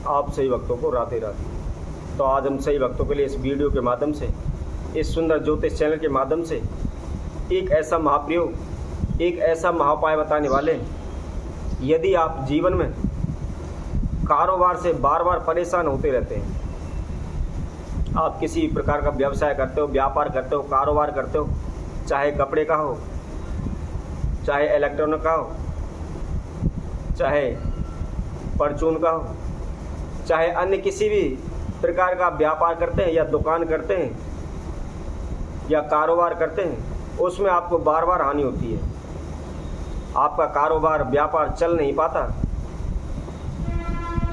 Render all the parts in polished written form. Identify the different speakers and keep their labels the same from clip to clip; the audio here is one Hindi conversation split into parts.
Speaker 1: आप सही भक्तों को राधे राधे। तो आज हम सही भक्तों के लिए इस वीडियो के माध्यम से, इस सुंदर ज्योतिष चैनल के माध्यम से एक ऐसा महाप्रयोग, एक ऐसा महाउपाय बताने वाले हैं। यदि आप जीवन में कारोबार से बार बार परेशान होते रहते हैं, आप किसी प्रकार का व्यवसाय करते हो, व्यापार करते हो, कारोबार करते हो, चाहे कपड़े का हो, चाहे इलेक्ट्रॉनिक का हो, चाहे परचून का हो, चाहे अन्य किसी भी प्रकार का व्यापार करते हैं या दुकान करते हैं या कारोबार करते हैं, उसमें आपको बार बार हानि होती है। आपका कारोबार व्यापार चल नहीं पाता।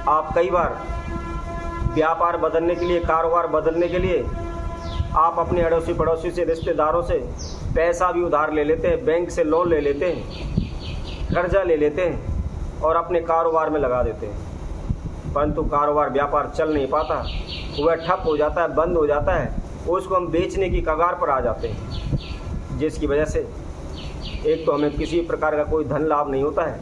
Speaker 1: आप कई बार व्यापार बदलने के लिए, कारोबार बदलने के लिए आप अपने अड़ोसी पड़ोसी से, रिश्तेदारों से पैसा भी उधार ले लेते हैं, बैंक से लोन ले लेते हैं, कर्जा ले लेते हैं और अपने कारोबार में लगा देते हैं। परंतु कारोबार व्यापार चल नहीं पाता, वह ठप हो जाता है, बंद हो जाता है, उसको हम बेचने की कगार पर आ जाते हैं, जिसकी वजह से एक तो हमें किसी प्रकार का कोई धन लाभ नहीं होता है,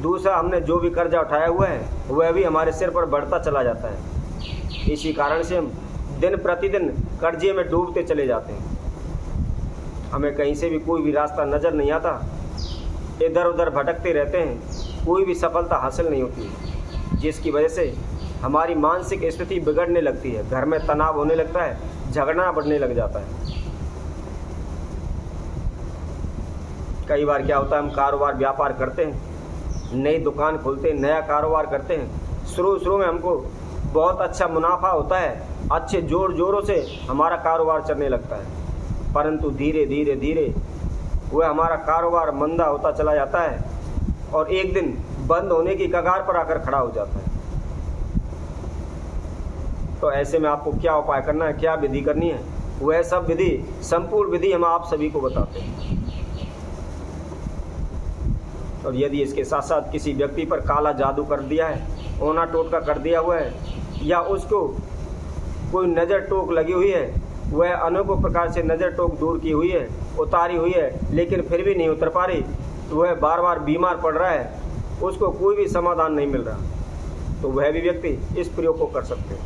Speaker 1: दूसरा हमने जो भी कर्जा उठाया हुआ है वह भी हमारे सिर पर बढ़ता चला जाता है। इसी कारण से हम दिन प्रतिदिन कर्जे में डूबते चले जाते हैं। हमें कहीं से भी कोई भी रास्ता नज़र नहीं आता, इधर उधर भटकते रहते हैं, कोई भी सफलता हासिल नहीं होती, जिसकी वजह से हमारी मानसिक स्थिति बिगड़ने लगती है, घर में तनाव होने लगता है, झगड़ा बढ़ने लग जाता है। कई बार क्या होता है, हम कारोबार व्यापार करते हैं, नई दुकान खोलते हैं, नया कारोबार करते हैं, शुरू में हमको बहुत अच्छा मुनाफा होता है, अच्छे जोरों से हमारा कारोबार चलने लगता है, परंतु धीरे धीरे वह हमारा कारोबार मंदा होता चला जाता है और एक दिन बंद होने की कगार पर आकर खड़ा हो जाता है। तो ऐसे में आपको क्या उपाय करना है, क्या विधि करनी है, वह सब विधि, संपूर्ण विधि हम आप सभी को बताते हैं। और यदि इसके साथ साथ किसी व्यक्ति पर काला जादू कर दिया है, ओना टोटका कर दिया हुआ है, या उसको कोई नज़र टोक लगी हुई है, वह अनेकों प्रकार से नज़र टोक दूर की हुई है, उतारी हुई है, लेकिन फिर भी नहीं उतर पा रही, तो वह बार बार बीमार पड़ रहा है, उसको कोई भी समाधान नहीं मिल रहा, तो वह भी व्यक्ति इस प्रयोग को कर सकते हैं।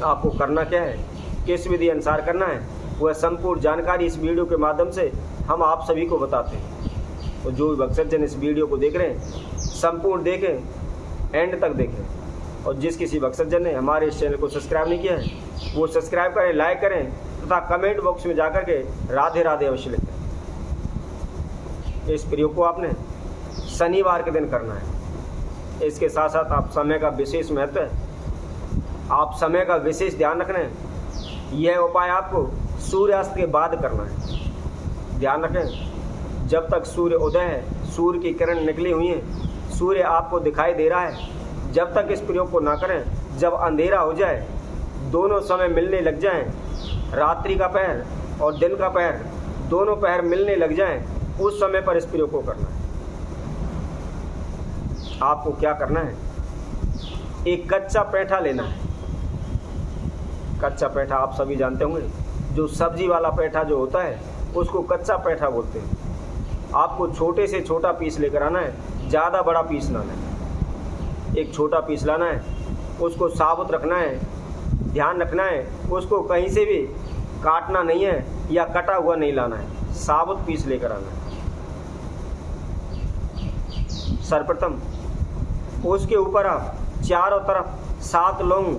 Speaker 1: आपको करना क्या है, किस विधि अनुसार करना है, वह संपूर्ण जानकारी इस वीडियो के माध्यम से हम आप सभी को बताते हैं। तो जो भी भक्त सज्जन इस वीडियो को देख रहे हैं, संपूर्ण देखें, एंड तक देखें। और जिस किसी भक्त सज्जन ने हमारे इस चैनल को सब्सक्राइब नहीं किया है, वो सब्सक्राइब करें, लाइक करें तथा कमेंट बॉक्स में जाकर के राधे राधे अवश्य लिखें। इस प्रयोग को आपने शनिवार के दिन करना है। इसके साथ साथ आप समय का विशेष महत्व है, आप समय का विशेष ध्यान रखना है। यह उपाय आपको सूर्यास्त के बाद करना है। ध्यान रखें, जब तक सूर्य उदय है, सूर्य की किरण निकली हुई है, सूर्य आपको दिखाई दे रहा है, जब तक इस प्रयोग को ना करें। जब अंधेरा हो जाए, दोनों समय मिलने लग जाएं, रात्रि का पहर और दिन का पहर दोनों पहर मिलने लग जाएं, उस समय पर इस प्रयोग को करना है। आपको क्या करना है, एक कच्चा पैठा लेना है। कच्चा पैठा आप सभी जानते होंगे, जो सब्जी वाला पैठा जो होता है उसको कच्चा पैठा बोलते हैं। आपको छोटे से छोटा पीस लेकर आना है, ज़्यादा बड़ा पीस ना लेना है। एक छोटा पीस लाना है, उसको साबुत रखना है, ध्यान रखना है, उसको कहीं से भी काटना नहीं है या कटा हुआ नहीं लाना है, साबुत पीस लेकर आना है। सर्वप्रथम उसके ऊपर आप चारों तरफ 7 लौंग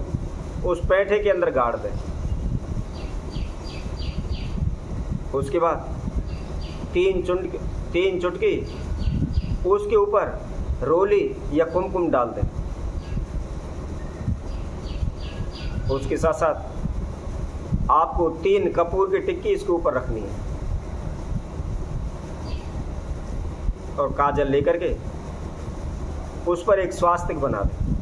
Speaker 1: उस पैठे के अंदर गाड़ दें। उसके बाद 3 चुटकी उसके ऊपर रोली या कुमकुम डाल दें। उसके साथ साथ आपको 3 कपूर की टिक्की इसके ऊपर रखनी है और काजल लेकर के उस पर एक स्वास्तिक बना दें।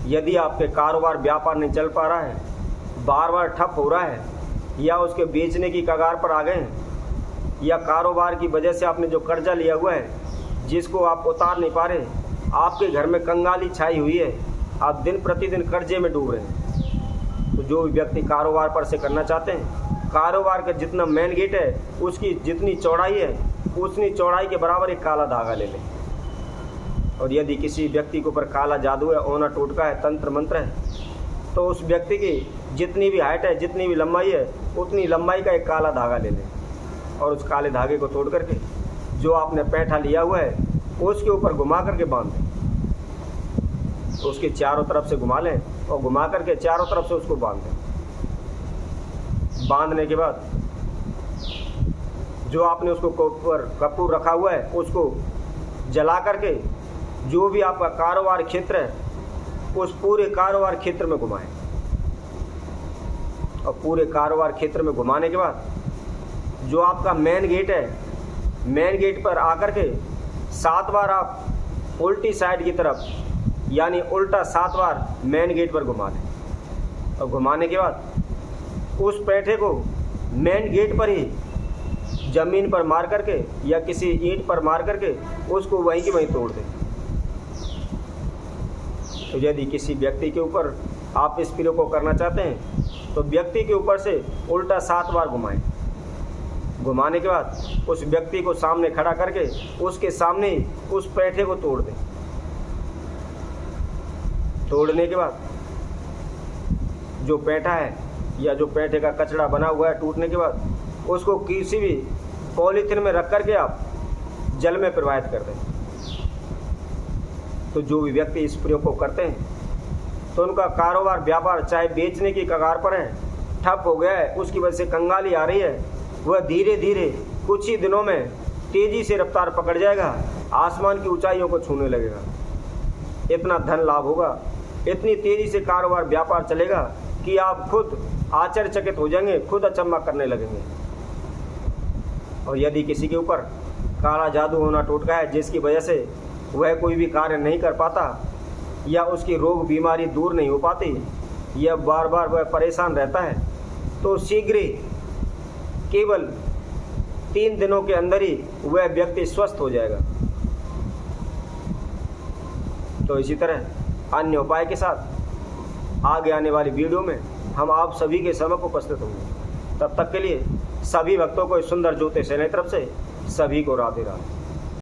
Speaker 1: यदि आपके कारोबार व्यापार नहीं चल पा रहा है, बार बार ठप हो रहा है, या उसके बेचने की कगार पर आ गए हैं, या कारोबार की वजह से आपने जो कर्जा लिया हुआ है जिसको आप उतार नहीं पा रहे, आपके घर में कंगाली छाई हुई है, आप दिन प्रतिदिन कर्जे में डूब रहे हैं, तो जो भी व्यक्ति कारोबार पर से करना चाहते हैं, कारोबार का जितना मेन गेट है उसकी जितनी चौड़ाई है, उतनी चौड़ाई के बराबर एक काला धागा ले लें। और यदि किसी व्यक्ति के ऊपर काला जादू है, ओना टोटका है, तंत्र मंत्र है, तो उस व्यक्ति की जितनी भी हाइट है, जितनी भी लंबाई है, उतनी लंबाई का एक काला धागा ले लें और उस काले धागे को तोड़ करके जो आपने पैठा लिया हुआ है उसके ऊपर घुमा करके बांध दें। तो उसके चारों तरफ से घुमा लें और घुमा करके चारों तरफ से उसको बांध दें। बांधने के बाद जो आपने उसको ऊपर कपूर रखा हुआ है उसको जला करके जो भी आपका कारोबार क्षेत्र है उस पूरे कारोबार क्षेत्र में घुमाएं। और पूरे कारोबार क्षेत्र में घुमाने के बाद जो आपका मेन गेट है, मेन गेट पर आकर के 7 बार आप उल्टी साइड की तरफ यानी उल्टा 7 बार मेन गेट पर घुमा दें। और घुमाने के बाद उस पैठे को मेन गेट पर ही ज़मीन पर मार करके या किसी ईंट पर मार करके उसको वहीं की वहीं तोड़ दें। तो यदि किसी व्यक्ति के ऊपर आप इस प्रयोग को करना चाहते हैं तो व्यक्ति के ऊपर से उल्टा 7 बार घुमाएं। घुमाने के बाद उस व्यक्ति को सामने खड़ा करके उसके सामने ही उस पैठे को तोड़ दें। तोड़ने के बाद जो पैठा है या जो पैठे का कचड़ा बना हुआ है टूटने के बाद उसको किसी भी पॉलीथिन में रख करके आप जल में प्रवाहित कर दें। तो जो भी व्यक्ति इस प्रयोग को करते हैं तो उनका कारोबार व्यापार चाहे बेचने की कगार पर है, ठप हो गया है, उसकी वजह से कंगाली आ रही है, वह धीरे धीरे कुछ ही दिनों में तेजी से रफ्तार पकड़ जाएगा, आसमान की ऊंचाइयों को छूने लगेगा। इतना धन लाभ होगा, इतनी तेजी से कारोबार व्यापार चलेगा कि आप खुद आश्चर्यचकित हो जाएंगे, खुद अचंभा करने लगेंगे। और यदि किसी के ऊपर काला जादू होना टोटका है जिसकी वजह से वह कोई भी कार्य नहीं कर पाता या उसकी रोग बीमारी दूर नहीं हो पाती या बार बार वह परेशान रहता है, तो शीघ्र ही केवल 3 दिनों के अंदर ही वह व्यक्ति स्वस्थ हो जाएगा। तो इसी तरह अन्य उपाय के साथ आगे आने वाली वीडियो में हम आप सभी के समक्ष उपस्थित होंगे। तब तक के लिए सभी भक्तों को इस सुंदर ज्योतिष चैनल तरफ से सभी को राधे राधे।